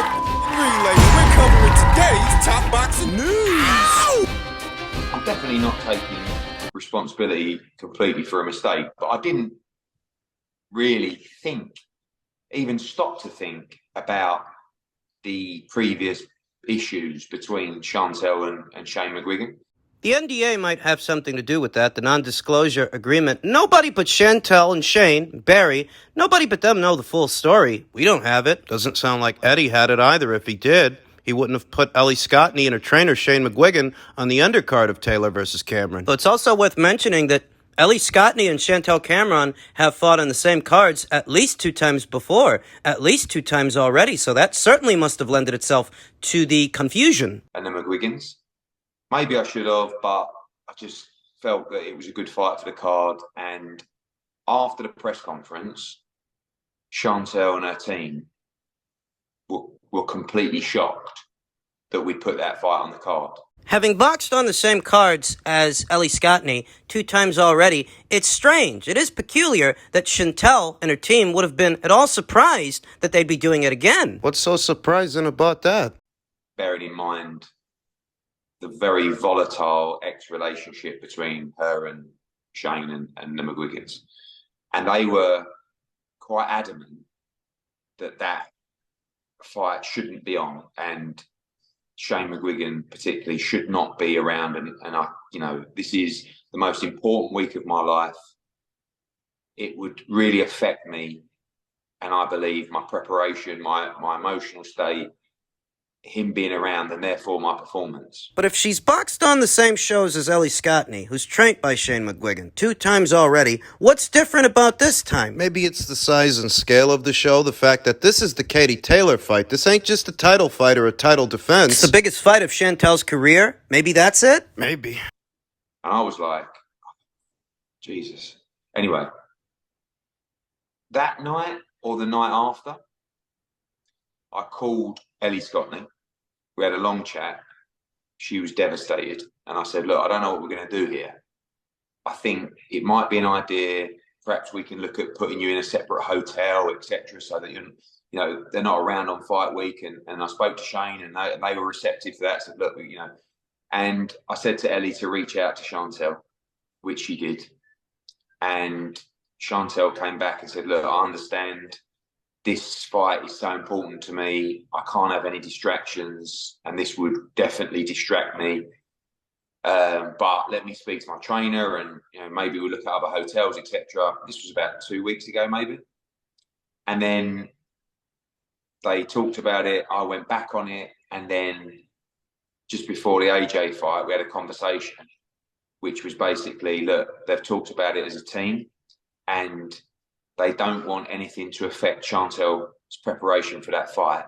Relay, we're covering today's top boxing news. I'm definitely not taking responsibility completely for a mistake, but I didn't really even stop to think about the previous issues between Chantel and Shane McGuigan. The NDA might have something to do with that, the non-disclosure agreement. Nobody but Chantel and Shane, Barry, nobody but them know the full story. We don't have it. Doesn't sound like Eddie had it either. If he did, he wouldn't have put Ellie Scottney and her trainer, Shane McGuigan, on the undercard of Taylor versus Cameron. But it's also worth mentioning that Ellie Scottney and Chantel Cameron have fought on the same cards at least 2 times before, at least 2 times already, so that certainly must have lended itself to the confusion. And the McGuigans. Maybe I should have, but I just felt that it was a good fight for the card. And after the press conference, Chantel and her team were completely shocked that we put that fight on the card. Having boxed on the same cards as Ellie Scottney 2 times already, it's strange. It is peculiar that Chantel and her team would have been at all surprised that they'd be doing it again. What's so surprising about that? Bearing in mind the very volatile ex-relationship between her and Shane and the McGuigans. And they were quite adamant that that fight shouldn't be on, and Shane McGuigan particularly should not be around. And I, this is the most important week of my life. It would really affect me, and I believe my preparation, my emotional state, him being around, and therefore my performance. But if she's boxed on the same shows as Ellie Scottney, who's trained by Shane McGuigan 2 times already, what's different about this time? Maybe it's the size and scale of the show, the fact that this is the Katie Taylor fight. This ain't just a title fight or a title defense. It's the biggest fight of Chantel's career. Maybe that's it? Maybe. And I was like, Jesus. Anyway, that night or the night after, I called Ellie Scottney. We had a long chat. She was devastated. And I said, look, I don't know what we're going to do here. I think it might be an idea. Perhaps we can look at putting you in a separate hotel, etc., so that they're not around on fight week. And I spoke to Shane, and they were receptive to that. Said, look, and I said to Ellie to reach out to Chantel, which she did. And Chantel came back and said, look, I understand this fight is so important to me. I can't have any distractions, and this would definitely distract me. But let me speak to my trainer, and maybe we'll look at other hotels, etc. This was about 2 weeks ago, maybe. And then they talked about it. I went back on it, and then just before the AJ fight, we had a conversation, which was basically, look, they've talked about it as a team, and they don't want anything to affect Chantel's preparation for that fight.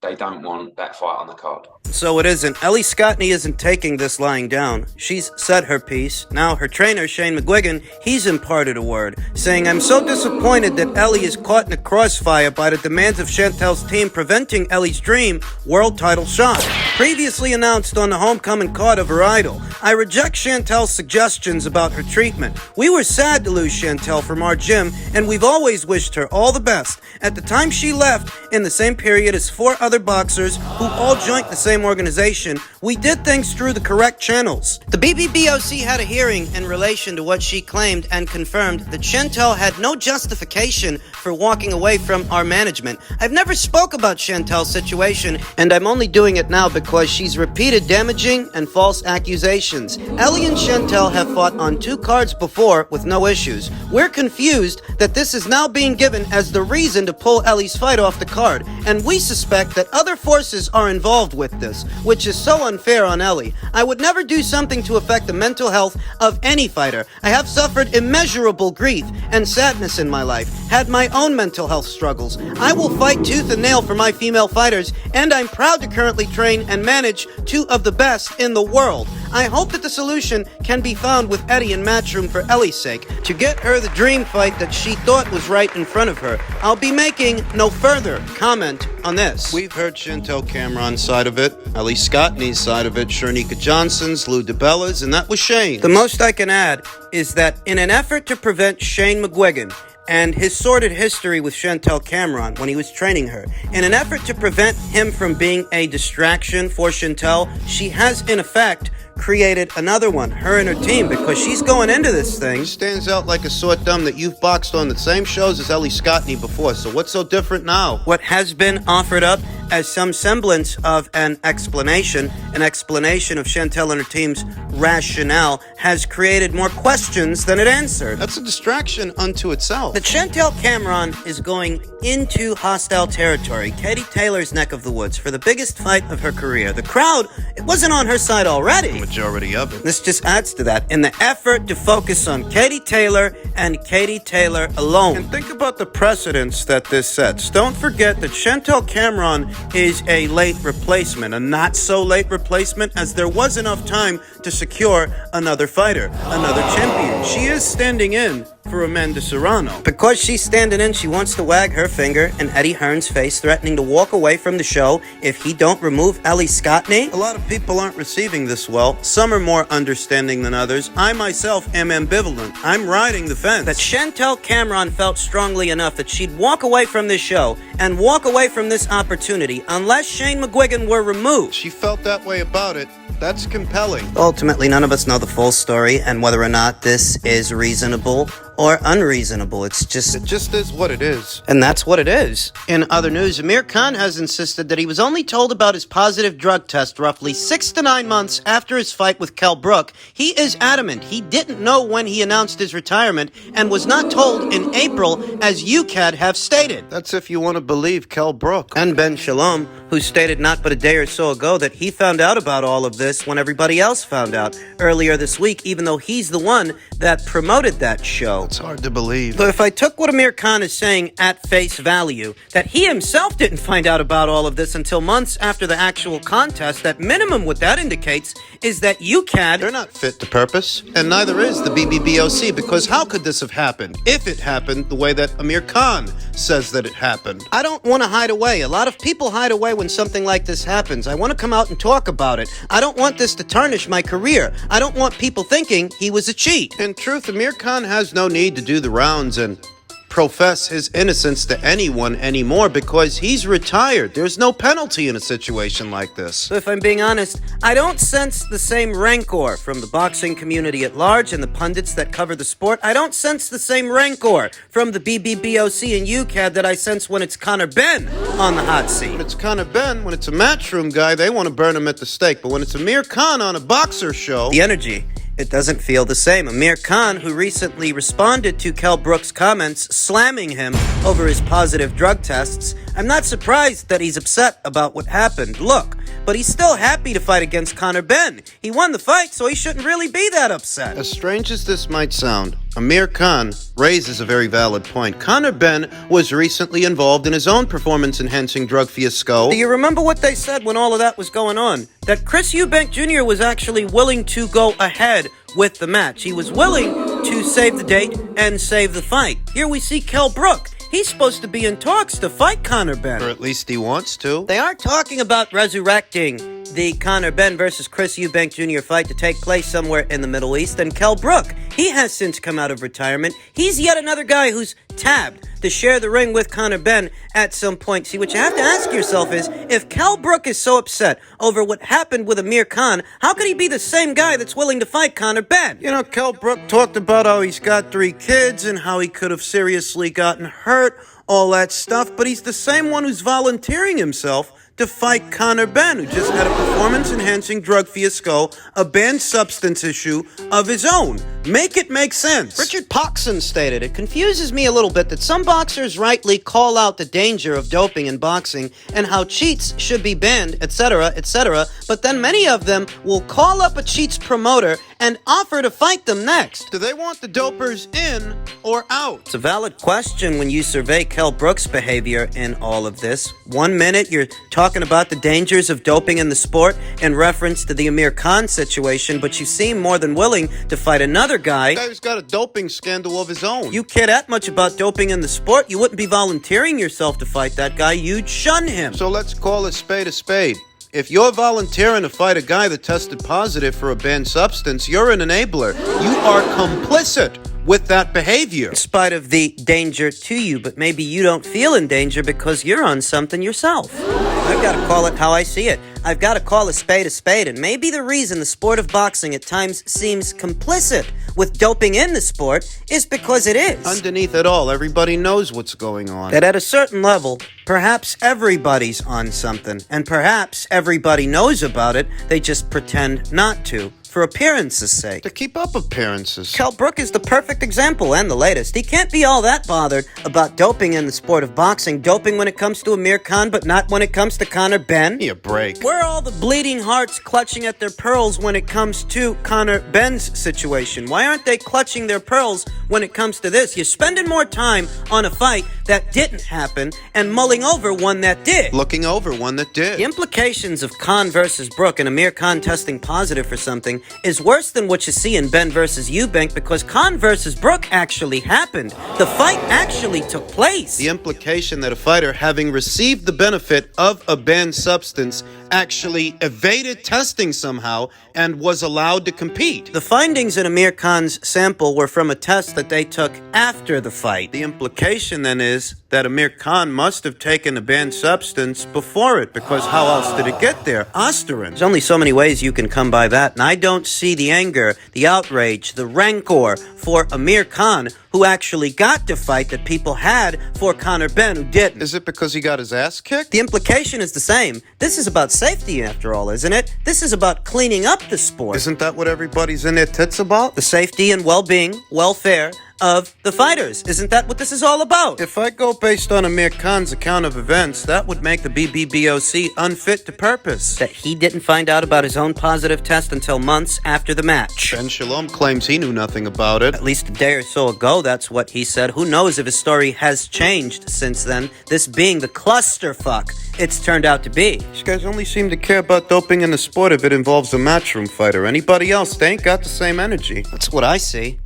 They don't want that fight on the card. So it isn't. Ellie Scottney isn't taking this lying down. She's said her piece. Now her trainer, Shane McGuigan, he's imparted a word, saying, I'm so disappointed that Ellie is caught in a crossfire by the demands of Chantel's team preventing Ellie's dream world title shot. Previously announced on the homecoming card of her idol, I reject Chantel's suggestions about her treatment. We were sad to lose Chantel from our gym, and we've always wished her all the best. At the time she left, in the same period as 4 other boxers who all joined the same organization, we did things through the correct channels. The BBBOC had a hearing in relation to what she claimed and confirmed that Chantel had no justification for walking away from our management. I've never spoke about Chantel's situation, and I'm only doing it now because she's repeated damaging and false accusations. Ellie and Chantel have fought on 2 cards before with no issues. We're confused that this is now being given as the reason to pull Ellie's fight off the card, and we suspect that other forces are involved with this, which is so unfair on Ellie. I would never do something to affect the mental health of any fighter. I have suffered immeasurable grief and sadness in my life, had my own mental health struggles. I will fight tooth and nail for my female fighters, and I'm proud to currently train and manage 2 of the best in the world. I hope that the solution can be found with Eddie in Matchroom for Ellie's sake, to get her the dream fight that she thought was right in front of her. I'll be making no further comment on this. We've heard Chantel Cameron's side of it, Ellie Scottney's side of it, Shernika Johnson's, Lou DiBella's, and that was Shane. The most I can add is that in an effort to prevent Shane McGuigan and his sordid history with Chantel Cameron when he was training her. In an effort to prevent him from being a distraction for Chantel, she has, in effect, created another one, her and her team, because she's going into this thing. Stands out like a sore thumb that you've boxed on the same shows as Ellie Scottney before, so what's so different now? What has been offered up as some semblance of an explanation of Chantel and her team's rationale has created more questions than it answered. That's a distraction unto itself. That Chantel Cameron is going into hostile territory, Katie Taylor's neck of the woods, for the biggest fight of her career. The crowd, it wasn't on her side already. The majority of it. This just adds to that in the effort to focus on Katie Taylor and Katie Taylor alone. And think about the precedence that this sets. Don't forget that Chantel Cameron is a late replacement, a not so late replacement, as there was enough time to secure another fighter, another champion. She is standing in for Amanda Serrano. Because she's standing in, she wants to wag her finger in Eddie Hearn's face, threatening to walk away from the show if he don't remove Ellie Scottney. A lot of people aren't receiving this well. Some are more understanding than others. I myself am ambivalent. I'm riding the fence. That Chantel Cameron felt strongly enough that she'd walk away from this show and walk away from this opportunity unless Shane McGuigan were removed. She felt that way about it. That's compelling. Ultimately, none of us know the full story and whether or not this is reasonable or unreasonable. It just is what it is. And that's what it is. In other news, Amir Khan has insisted that he was only told about his positive drug test roughly 6 to 9 months after his fight with Kell Brook. He is adamant he didn't know when he announced his retirement and was not told in April, as UCAD have stated. That's if you want to believe Kell Brook. And Ben Shalom, who stated not but a day or so ago that he found out about all of this when everybody else found out earlier this week, even though he's the one that promoted that show. It's hard to believe. But if I took what Amir Khan is saying at face value, that he himself didn't find out about all of this until months after the actual contest, at minimum what that indicates is that UCAD, they're not fit to purpose, and neither is the BBBOC, because how could this have happened if it happened the way that Amir Khan says that it happened? I don't want to hide away. A lot of people hide away when something like this happens. I want to come out and talk about it. I don't want this to tarnish my career. I don't want people thinking he was a cheat. In truth, Amir Khan has no need to do the rounds and profess his innocence to anyone anymore because he's retired. There's no penalty in a situation like this. If I'm being honest, I don't sense the same rancor from the boxing community at large and the pundits that cover the sport. I don't sense the same rancor from the BBBOC and UCAD that I sense when it's Conor Benn on the hot seat. When it's Conor Benn, when it's a matchroom guy, they want to burn him at the stake. But when it's Amir Khan on a boxer show, the energy, it doesn't feel the same. Amir Khan, who recently responded to Kell Brook's comments slamming him over his positive drug tests, I'm not surprised that he's upset about what happened. Look, but he's still happy to fight against Conor Benn. He won the fight, so he shouldn't really be that upset. As strange as this might sound, Amir Khan raises a very valid point. Conor Benn was recently involved in his own performance-enhancing drug fiasco. Do you remember what they said when all of that was going on? That Chris Eubank Jr. was actually willing to go ahead with the match. He was willing to save the date and save the fight. Here we see Kell Brook. He's supposed to be in talks to fight Conor Benn. Or at least he wants to. They are talking about resurrecting the Conor Benn versus Chris Eubank Jr. fight to take place somewhere in the Middle East. And Kell Brook, he has since come out of retirement. He's yet another guy who's tabbed to share the ring with Conor Benn at some point. See, what you have to ask yourself is, if Kell Brook is so upset over what happened with Amir Khan, how could he be the same guy that's willing to fight Conor Benn? You know, Kell Brook talked about how he's got 3 kids and how he could have seriously gotten hurt, all that stuff, but he's the same one who's volunteering himself to fight Conor Benn, who just had a performance-enhancing drug fiasco, a banned substance issue of his own. Make it make sense. Richard Poxon stated, "It confuses me a little bit that some boxers rightly call out the danger of doping in boxing and how cheats should be banned, etc., but then many of them will call up a cheats promoter and offer to fight them next. Do they want the dopers in or out?" It's a valid question when you survey Kell Brook's behavior in all of this. 1 minute you're talking about the dangers of doping in the sport in reference to the Amir Khan situation, but you seem more than willing to fight another guy who's got a doping scandal of his own. You care that much about doping in the sport, you wouldn't be volunteering yourself to fight that guy, you'd shun him. So let's call a spade a spade. If you're volunteering to fight a guy that tested positive for a banned substance, you're an enabler. You are complicit with that behavior. In spite of the danger to you, but maybe you don't feel in danger because you're on something yourself. I've got to call it how I see it. I've got to call a spade, and maybe the reason the sport of boxing at times seems complicit with doping in the sport is because it is. Underneath it all, everybody knows what's going on. That at a certain level, perhaps everybody's on something, and perhaps everybody knows about it, they just pretend not to. For appearance's sake. To keep up appearances. Kell Brook is the perfect example and the latest. He can't be all that bothered about doping in the sport of boxing. Doping when it comes to Amir Khan, but not when it comes to Conor Benn. Give me a break. Where are all the bleeding hearts clutching at their pearls when it comes to Conor Benn's situation? Why aren't they clutching their pearls when it comes to this? You're spending more time on a fight that didn't happen and mulling over one that did. Looking over one that did. The implications of Khan versus Brook and Amir Khan testing positive for something is worse than what you see in Ben versus Eubank because Khan versus Brook actually happened. The fight actually took place. The implication that a fighter, having received the benefit of a banned substance, actually evaded testing somehow and was allowed to compete. The findings in Amir Khan's sample were from a test that they took after the fight. The implication then is that Amir Khan must have taken a banned substance before it, because how else did it get there? Osterin. There's only so many ways you can come by that, and I don't see the anger, the outrage, the rancor for Amir Khan, who actually got to fight, that people had for Conor Benn, who didn't. Is it because he got his ass kicked? The implication is the same. This is about safety after all, isn't it? This is about cleaning up the sport. Isn't that what everybody's in their tits about? The safety and well-being, welfare of the fighters. Isn't that what this is all about? If I go based on Amir Khan's account of events, that would make the BBBOC unfit to purpose. That he didn't find out about his own positive test until months after the match. Ben Shalom claims he knew nothing about it. At least a day or so ago, that's what he said. Who knows if his story has changed since then, this being the clusterfuck it's turned out to be. These guys only seem to care about doping in the sport if it involves a matchroom fighter. Anybody else, they ain't got the same energy. That's what I see.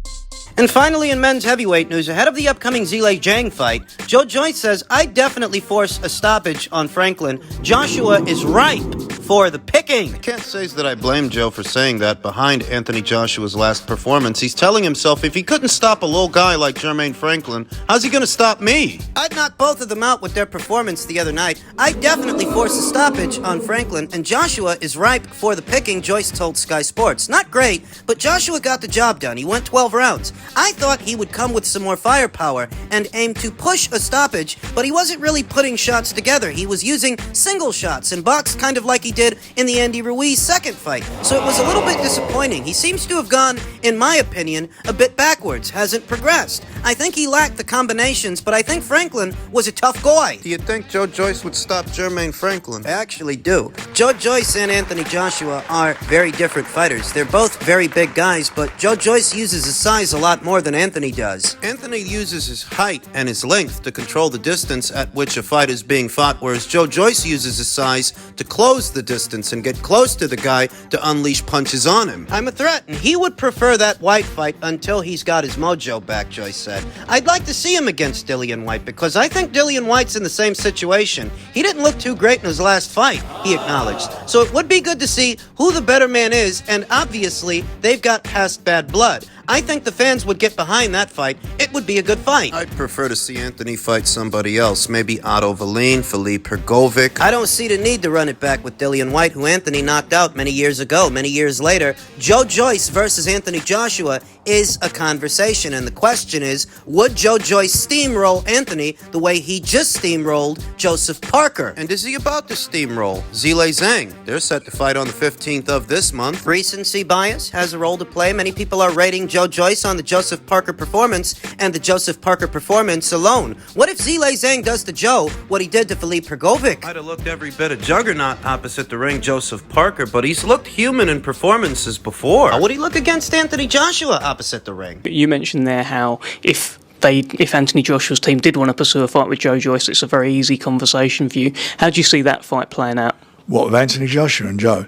And finally, in men's heavyweight news, ahead of the upcoming Zhilei Zhang fight, Joe Joyce says, "I'd definitely force a stoppage on Franklin. Joshua is ripe for the picking." I can't say that I blame Joe for saying that. Behind Anthony Joshua's last performance, he's telling himself, if he couldn't stop a little guy like Jermaine Franklin, how's he gonna stop me? I'd knock both of them out with their performance the other night. I'd definitely force a stoppage on Franklin, and Joshua is ripe for the picking, Joyce told Sky Sports. Not great, but Joshua got the job done. He went 12 rounds. I thought he would come with some more firepower and aim to push a stoppage, but he wasn't really putting shots together. He was using single shots and boxed kind of like he did in the Andy Ruiz second fight. So it was a little bit disappointing. He seems to have gone, in my opinion, a bit backwards, hasn't progressed. I think he lacked the combinations, but I think Franklin was a tough guy. Do you think Joe Joyce would stop Jermaine Franklin? I actually do. Joe Joyce and Anthony Joshua are very different fighters. They're both very big guys, but Joe Joyce uses his size a lot more than Anthony does. Anthony uses his height and his length to control the distance at which a fight is being fought, whereas Joe Joyce uses his size to close the distance and get close to the guy to unleash punches on him. I'm a threat, and he would prefer that White fight until he's got his mojo back, Joyce said. I'd like to see him against Dillian White, because I think Dillian White's in the same situation. He didn't look too great in his last fight, he acknowledged. So it would be good to see who the better man is, and obviously, they've got past bad blood. I think the fans would get behind that fight. It would be a good fight. I'd prefer to see Anthony fight somebody else. Maybe Otto Valine, Filip Hrgovic. I don't see the need to run it back with Dillian White, who Anthony knocked out many years ago. Many years later, Joe Joyce versus Anthony Joshua is a conversation. And the question is, would Joe Joyce steamroll Anthony the way he just steamrolled Joseph Parker? And is he about to steamroll Zhilei Zhang? They're set to fight on the 15th of this month. Recency bias has a role to play. Many people are rating Joe Joyce on the Joseph Parker performance and the Joseph Parker performance alone. What if Zhilei Zhang does to Joe what he did to Filip Hrgovic? I'd have looked every bit a juggernaut opposite the ring Joseph Parker, but he's looked human in performances before. How would he look against Anthony Joshua opposite the ring? You mentioned there how if Anthony Joshua's team did want to pursue a fight with Joe Joyce, it's a very easy conversation for you. How do you see that fight playing out? What, with Anthony Joshua and Joe?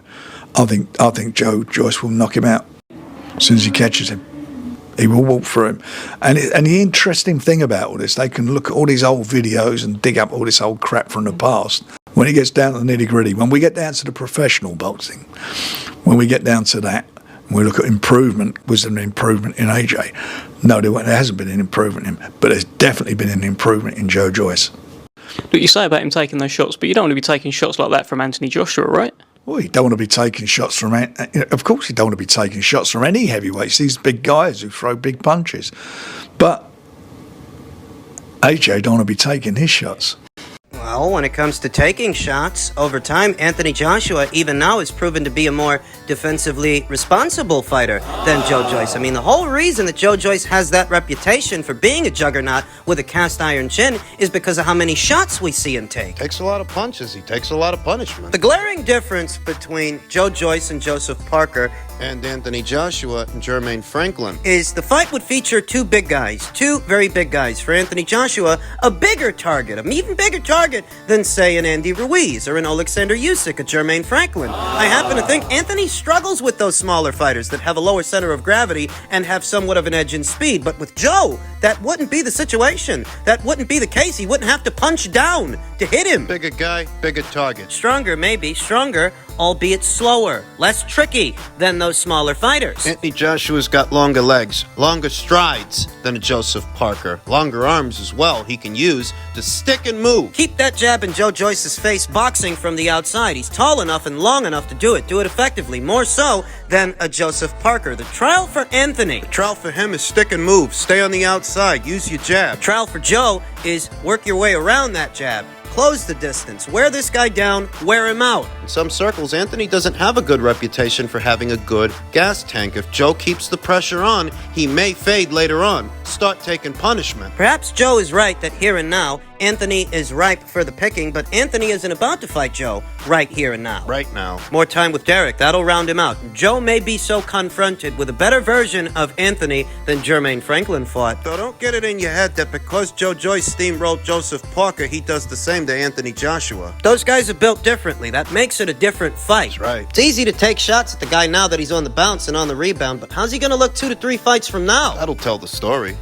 I think Joe Joyce will knock him out as soon as he catches him. He will walk through him. And the interesting thing about all this, they can look at all these old videos and dig up all this old crap from the past. When it gets down to the nitty-gritty, when we get down to the professional boxing, when we get down to that, When we look at improvement, was there an improvement in AJ? No, there hasn't been an improvement in him, but there's definitely been an improvement in Joe Joyce. Look, you say about him taking those shots, but you don't want to be taking shots like that from Anthony Joshua, right? Well, you don't want to be taking shots from... Of course you don't want to be taking shots from any heavyweights, these big guys who throw big punches. But AJ don't want to be taking his shots. Well, when it comes to taking shots, over time, Anthony Joshua, even now, has proven to be a more defensively responsible fighter than Joe Joyce. I mean, the whole reason that Joe Joyce has that reputation for being a juggernaut with a cast iron chin is because of how many shots we see him take. Takes a lot of punches. He takes a lot of punishment. The glaring difference between Joe Joyce and Joseph Parker And Anthony Joshua and Jermaine Franklin is the fight would feature two big guys, two very big guys. For Anthony Joshua, a bigger target, an even bigger target than, say, an Andy Ruiz or an Alexander Usyk, a Jermaine Franklin. I happen to think Anthony struggles with those smaller fighters that have a lower center of gravity and have somewhat of an edge in speed. But with Joe, that wouldn't be the situation. That wouldn't be the case. He wouldn't have to punch down to hit him. bigger guy, bigger target. Stronger, maybe. Stronger, albeit slower. Less tricky than those smaller fighters. Anthony Joshua's got longer legs, longer strides than a Joseph Parker. Longer arms as well he can use to stick and move. Keep that jab in Joe Joyce's face boxing from the outside. He's tall enough and long enough to do it effectively, more so than a Joseph Parker. The trial for Anthony. The trial for him is stick and move. Stay on the outside. Use your jab. The trial for Joe is work your way around that jab. Close the distance. Wear this guy down. Wear him out. In some circles, Anthony doesn't have a good reputation for having a good gas tank. If Joe keeps the pressure on, he may fade later on. Start taking punishment. Perhaps Joe is right that here and now, Anthony is ripe for the picking, but Anthony isn't about to fight Joe right here and now. Right now. More time with Derek. That'll round him out. Joe may be so confronted with a better version of Anthony than Jermaine Franklin fought. So don't get it in your head that because Joe Joyce steamrolled Joseph Parker, he does the same to Anthony Joshua. Those guys are built differently. That makes it a different fight. That's right. It's easy to take shots at the guy now that he's on the bounce and on the rebound, but how's he going to look 2 to 3 fights from now? That'll tell the story.